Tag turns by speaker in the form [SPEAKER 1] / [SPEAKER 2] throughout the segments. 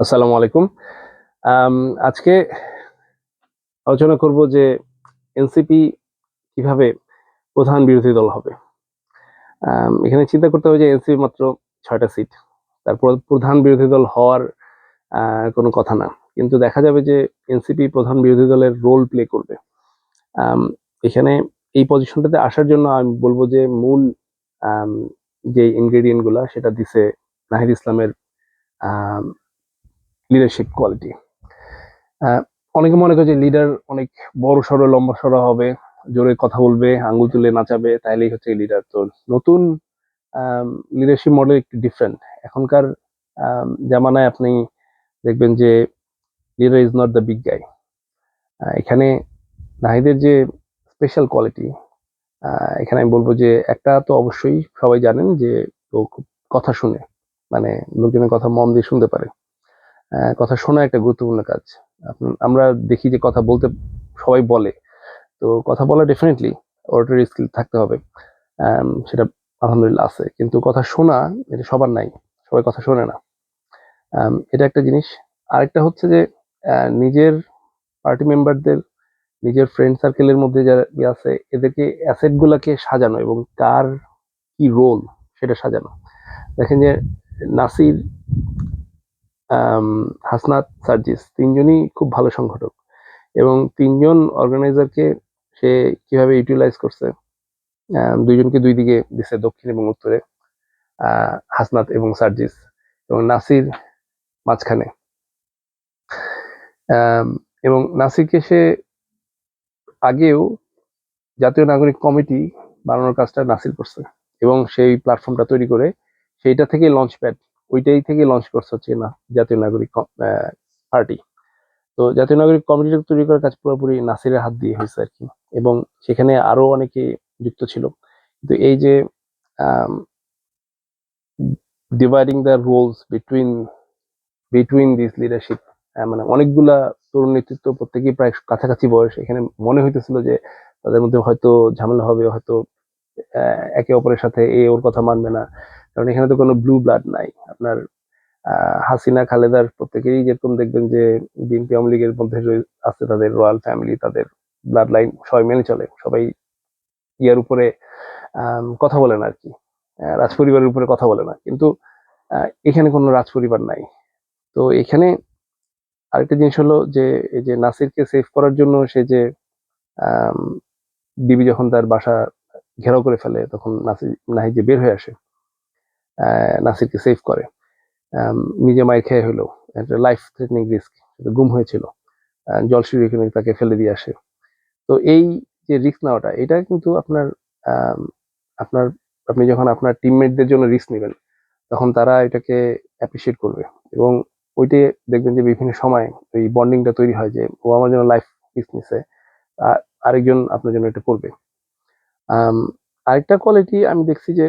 [SPEAKER 1] আসসালামু আলাইকুম। আম আজকে আলোচনা করব যে এনসিপি কিভাবে প্রধান বিরোধী দল হবে। এখানে চিন্তা করতে হবে যে এনসিপি মাত্র ৬ টা সিট। তারপর প্রধান বিরোধী দল হওয়ার আ কোনো কথা না। কিন্তু দেখা যাবে যে এনসিপি প্রধান বিরোধী দলের রোল প্লে করবে। আম এখানে এই পজিশনটাতে আসার জন্য আমি বলব যে মূল আম যে ইনগ্রেডিয়েন্ট গুলা সেটা দিছে নাহিদ ইসলামের আম লিডারশিপ কোয়ালিটি। আ অনেকে মনে করে যে লিডার অনেক বড়সড় লম্বা-চড়া হবে, জোরে কথা বলবে, আঙ্গুল তুলে নাচাবে, তাইলেই হচ্ছে লিডার। তো নতুন আম লিডারশিপ মডেল একটু ডিফারেন্ট। এখনকার জামানায় আপনি দেখবেন যে leader is not the big guy. এখানে নাহিদের যে স্পেশাল কোয়ালিটি, আ এখানে আমি বলব যে একটা তো অবশ্যই সবাই জানেন যে ও খুব কথা শুনে। মানে লোকজনের কথা মন দিয়ে শুনতে পারে। কথা শোনা একটা গুরুত্বপূর্ণ কাজ। আমরা দেখি যে কথা বলতে সবাই বলে। তো কথা বলা ডেফিনিটলি অরেটরি স্কিল থাকতে হবে। সেটা আলহামদুলিল্লাহ আছে। কিন্তু কথা শোনা এটা সবার নাই। সবাই কথা শোনে না। এটা একটা জিনিস। আরেকটা হচ্ছে যে নিজের পার্টি মেম্বারদের নিজের ফ্রেন্ড সার্কেলের মধ্যে যারা আছে এদেরকে অ্যাসেট গুলাকে সাজানো এবং কার কি রোল সেটা সাজানো। দেখেন যে নাসির, আম হাসনাত, সার্জিস ৩ জনই খুব ভালো সংগঠক এবং ৩ জন অর্গানাইজারকে সে কিভাবে ইউটিলাইজ করছে। ২ জনকে ২ দিকে দিছে দক্ষিণ এবং উত্তরে। হাসনাত এবং সার্জিস এবং নাসির মাঝখানে। আম এবং নাসিরকে সে আগেও জাতীয় নাগরিক কমিটি বানানোর কাজটা নাসির করছে এবং সেই প্ল্যাটফর্মটা তৈরি করে সেইটা থেকে লঞ্চ প্যাড ওইটাই থেকে লঞ্চ করছে হচ্ছে না জাতীয় নাগরিক পার্টি। তো জাতীয় নাগরিক কমিটি তৈরি করার কাজ পুরোপুরি নাসিরের হাত দিয়ে হয়েছে আর কি এবং সেখানে আরো অনেকে যুক্ত ছিল। কিন্তু এই যে dividing the roles between this leadership, মানে অনেকগুলা তরুণ নেতৃত্ব প্রত্যেকেই প্রায় কাছাকাছি বয়স। এখানে মনে হইতেছিল যে তাদের মধ্যে হয়তো ঝামেলা হবে, হয়তো একে অপরের সাথে এ ওর কথা মানবে না, কারণ এখানে তো কোনো ব্লু ব্লাড নাই। আপনার হাসিনা খালেদার প্রত্যেকেরই যেরকম দেখবেন যে বিএনপি আওয়ামী লীগের মধ্যে আছে তাদের রয়্যাল ফ্যামিলি, তাদের ব্লাড লাইন সবাই মেনে চলে, সবাই ইয়ার উপরে কথা বলে না আর কি, রাজ পরিবারের উপরে কথা বলে না। কিন্তু এখানে কোনো রাজ পরিবার নাই। তো এখানে আরেকটা জিনিস হলো যে এই যে নাসিরকে সেভ করার জন্য সে যে আম, ডিবি যখন তার বাসা ঘেরাও করে ফেলে তখন নাহিদ যে বের হয়ে আসে, নাসিরকে সেভ করে। নিজে মায়ের খেয়ে হলো, একটা লাইফ থ্রেটনিং রিস্ক, গুম হয়েছিল, জলসিঁড়ি এখানে তাকে ফেলে দিয়ে আসে। তো এই যে রিস্ক নেওয়াটা এটা কিন্তু আপনার আম, আপনার আপনি যখন আপনার টিমমেটদের জন্য রিস্ক নেবেন তখন তারা এটাকে অ্যাপ্রিসিয়েট করবে এবং ওইটাই দেখবেন যে বিভিন্ন সময় ওই বন্ডিংটা তৈরি হয় যে ও আমার জন্য লাইফ রিস্ক নিছে, আরেকজন আপনার জন্য এটা করবে। আম, আরেকটা কোয়ালিটি আমি দেখছি যে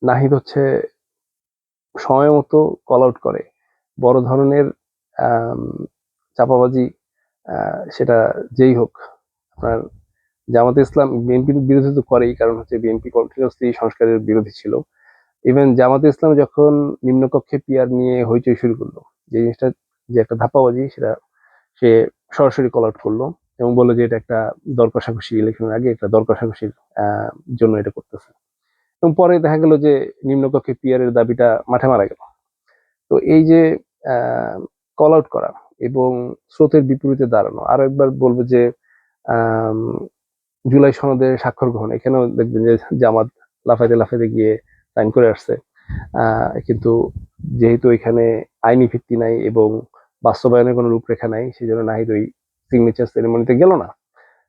[SPEAKER 1] নাহিদ হচ্ছে সময় মতো কল আউট করে বড় ধরনের আম, চাপাবাজি, সেটা যেই হোক। আপনার জামাতে ইসলাম বিএনপির বিরোধী তো করেই, কারণ হচ্ছে বিএনপি কন্টিনিউসলি সংস্কারের বিরোধী ছিল। ইভেন জামাতে ইসলাম যখন নিম্নকক্ষে পিয়ার নিয়ে হইচই শুরু করলো, যে জিনিসটা যে একটা ধাপ্পাবাজি সেটা সে সরাসরি কল আউট করলো এবং বললো যে এটা একটা দর কষাকষি, ইলেকশনের আগে একটা দর কষাকষির জন্য এটা করতেছে। এবং পরে দেখা গেল যে নিম্নকক্ষে পিয়ারের দাবিটা মাঠে মারা গেল। তো এই যে কল আউট করা এবং স্রোতের বিপরীতে দাঁড়ানো, আরো একবার বলবো যে আম, জুলাই সনদে স্বাক্ষর গ্রহণ, এখানেও দেখবেন যে জামাত লাফাইতে লাফাইতে গিয়ে সাইন করে আসছে। কিন্তু যেহেতু এখানে আইনি ভিত্তি নাই এবং বাস্তবায়নের কোনো রূপরেখা নাই, সেই জন্য নাহিদ ওই সিগনেচার সেরেমনিতে গেল না।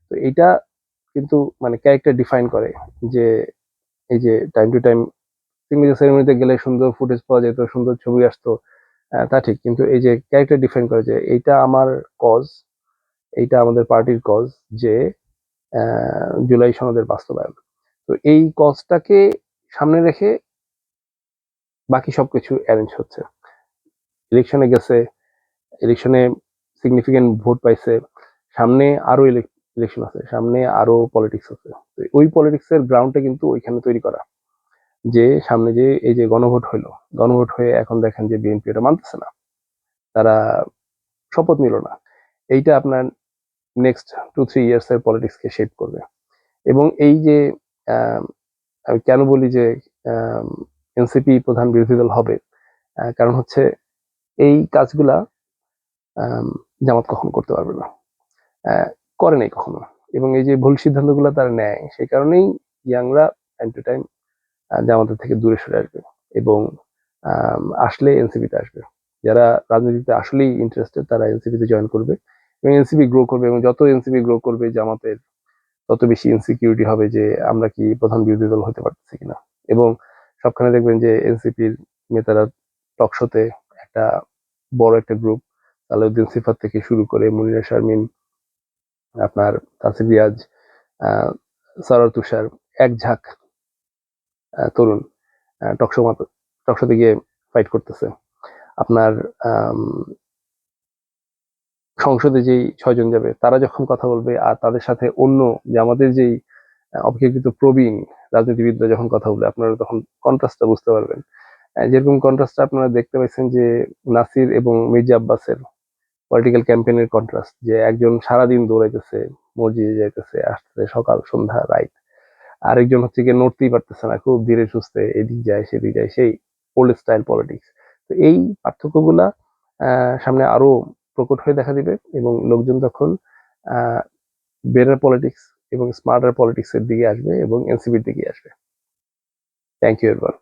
[SPEAKER 1] তো এইটা কিন্তু মানে ক্যারেক্টার ডিফাইন করে যে এই যে টাইম টু টাইম সিগনেচার সেরেমনিতে গেলে সুন্দর ফুটেজ পাওয়া যেত, সুন্দর ছবি আসতো, তা ঠিক, কিন্তু এই যে ক্যারেক্টার ডিফাইন করে যে এইটা আমার কজ, এইটা আমাদের পার্টির কজ, যে জুলাই সনদের বাস্তবায়ন। তো এই কজটাকে সামনে রেখে বাকি সবকিছু অ্যারেঞ্জ হচ্ছে। ইলেকশনে গেছে, ইলেকশনে সিগনিফিকেন্ট ভোট পাইছে, সামনে আরো ইলেকশন আছে, সামনে আরো পলিটিক্স আছে। তো ওই পলিটিক্স এর গ্রাউন্ডটা কিন্তু ওইখানে তৈরি করা। যে সামনে যে এই যে গণভোট হইলো, গণভোট হয়ে এখন দেখেন যে বিএনপি এটা মানতেছে না, তারা শপথ নিল না। এইটা আপনার নেক্সট 2-3 ইয়ার্স এর পলিটিক্সকে শেপ করবে। এবং এই যে আহ, আমি কেন বলি যে এনসিপি প্রধান বিরোধী দল হবে, কারণ হচ্ছে এই কাজগুলা আম, জামাত কখনো করতে পারবে না, করে নাই কখনো। এবং এই যে ভুল সিদ্ধান্তগুলো তারা নেয়, সেই কারণেই ইয়াংরা টাইম টু টাইম জামাতের থেকে দূরে সরে আসবে এবং আসলে এনসিপিতে আসবে। যারা রাজনীতিতে আসলেই ইন্টারেস্টেড তারা এনসিপিতে জয়েন করবে এবং এনসিপি গ্রো করবে, এবং যত এনসিপি গ্রো করবে জামাতের তত বেশি ইনসিকিউরিটি হবে যে আমরা কি প্রধান বিরোধী দল হতে পারতেছি কিনা। এবং সবখানে দেখবেন যে এনসিপির নেতারা টকশোতে একটা বড় একটা গ্রুপ, সালাউদ্দিন সিফাত থেকে শুরু করে মুনিরা শারমিন, আপনার তাসির রিয়াজ, আহ সরোয়ার তুষার, এক ঝাঁক তরুণ টকশো টকশোতে গিয়ে ফাইট করতেছে। আপনার আম, সংসদে যেই 6 জন যাবে তারা যখন কথা বলবে, আর তাদের সাথে অন্য যে আমাদের যেই অপেক্ষাকৃত প্রবীণ রাজনীতিবিদরা যখন কথা বলবে, আপনারা তখন কন্ট্রাস্টটা বুঝতে পারবেন। যেরকম কন্ট্রাস্টটা আপনারা দেখতে পাচ্ছেন যে নাসির এবং মির্জা আব্বাসের পলিটিক্যাল ক্যাম্পেইনের কন্ট্রাস্ট, যে একজন সারাদিন দৌড়াইতেছে, মসজিদে যাইতেছে, আসতেছে সকাল সন্ধ্যা রাইট, আরেকজন হচ্ছে গিয়ে নড়তেই পারতেছে না, খুব ধীরে সুস্থে এদিক যায় সেদিক যায়, সেই ওল্ড স্টাইল পলিটিক্স। তো এই পার্থক্যগুলা সামনে আরো প্রকট হয়ে দেখা দিবে এবং লোকজন তখন বেটার পলিটিক্স এবং স্মার্টার পলিটিক্স এর দিকে আসবে এবং এনসিপির দিকে আসবে। Thank you everyone.